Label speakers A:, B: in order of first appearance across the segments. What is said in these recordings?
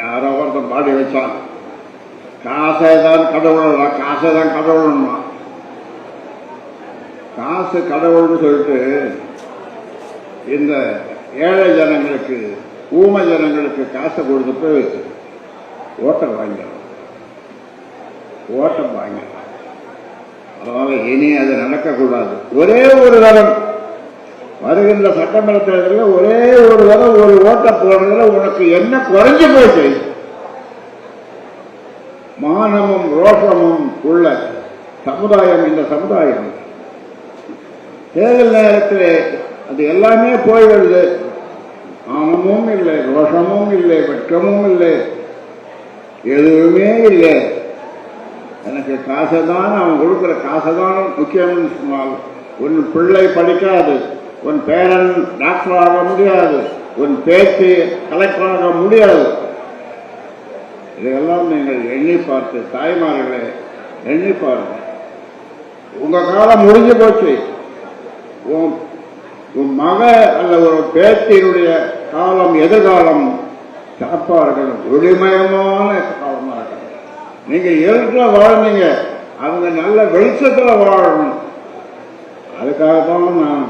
A: யாரோ ஒருத்தன் பாடி வச்சான், காசை தான் கடவுள், காசை தான் கடவுள்னா. காசு கடவுள்னு சொல்லிட்டு இந்த ஏழை ஜனங்களுக்கு, ஊமை ஜனங்களுக்கு காசை கொடுத்துட்டு ஓட்டம் வாங்கிடலாம். அதனால இனி அது நடக்கக்கூடாது. ஒரே ஒரு தரம் வருகின்ற சட்டமன்ற தேர்தலில் ஒரே ஒரு தரம் ஒரு ஓட்ட போடுறதுல உனக்கு என்ன குறைஞ்சு போச்சு? மானமும் ரோஷமும் உள்ள சமுதாயம் இந்த சமுதாயம். தேர்தல் நேரத்தில் அது எல்லாமே போய்விடுது. மானமும் இல்லை, ரோஷமும் இல்லை, வெட்கமும் இல்லை, எதுவுமே இல்லை. எனக்கு காசை தான், அவன் கொடுக்குற காசை தான் முக்கியம்னு சொன்னால் உன் பிள்ளை படிக்காது, உன் பேரன் டாக்டர் ஆக முடியாது, உன் பேச்சு கலெக்டர் ஆக முடியாது. இதையெல்லாம் நீங்கள் எண்ணி பார்த்து, தாய்மார்களே எண்ணி பாருங்கள். உங்க காலம் முடிஞ்சு போச்சு. உன் மக அல்ல ஒரு பேத்தினுடைய காலம், எதிர்காலம் சிறப்பார்கள், ஒளிமயமான காலமாக இருக்கிறது. நீங்க இருட்டில் வாழ்ந்தீங்க, அவங்க நல்ல வெளிச்சத்தில் வாழணும். அதுக்காகத்தான் நான்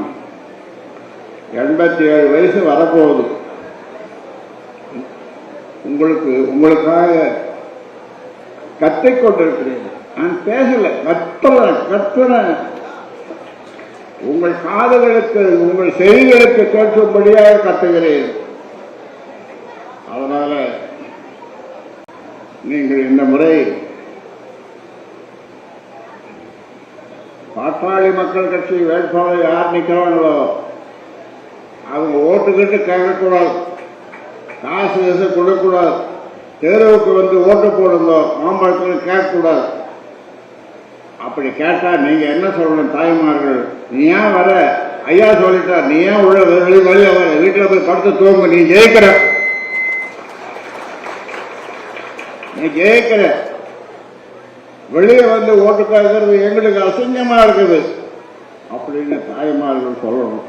A: 87 வயசு வரப்போகுது. உங்களுக்காக கத்திக்கொண்டிருக்கிறேன். நான் பேசல, கத்துறேன். உங்கள் காதுகளுக்கு, உங்கள் செவிகளுக்கு கேட்கும்படியாக கத்துகிறேன். அதனால நீங்கள் இந்த முறை பாட்டாளி மக்கள் கட்சி வேட்பாளர் யார் நிற்கிறாங்களோ அவங்க ஓட்டுக்கிட்டு கேட்கக்கூடாது, காசு கொடுக்கக்கூடாது, தேர்வுக்கு வந்து ஓட்டு போடுங்க மாம்பழத்தில் கேட்கக்கூடாது. அப்படி கேட்டா நீங்க என்ன சொல்லணும்? தாய்மார்கள், நீ ஏன் வர? ஐயா சொல்லிட்டார், நீ ஏன் உள்ள வெளியே வர? வீட்டில் போய் படுத்து தூங்க, நீ ஜெயிக்கிற, வெளியே வந்து ஓட்டு கேட்கறது எங்களுக்கு அசிங்கமா இருக்குது அப்படின்னு தாய்மார்கள் சொல்லணும்.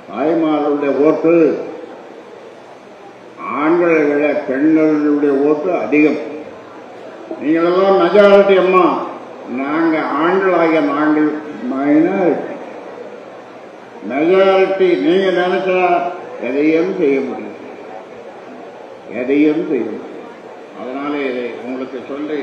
A: தாய்மார்களுடைய ஓட்டு ஆண்களை விட பெண்களுடைய ஓட்டு அதிகம். நீங்களெல்லாம் மெஜாரிட்டி அம்மா, நாங்க ஆண்களாகிய நாங்கள் மைனாரிட்டி. மெஜாரிட்டி நீங்க நினைச்சா எதையும் செய்ய முடியும். அதனால இதை உங்களுக்கு சொல்லி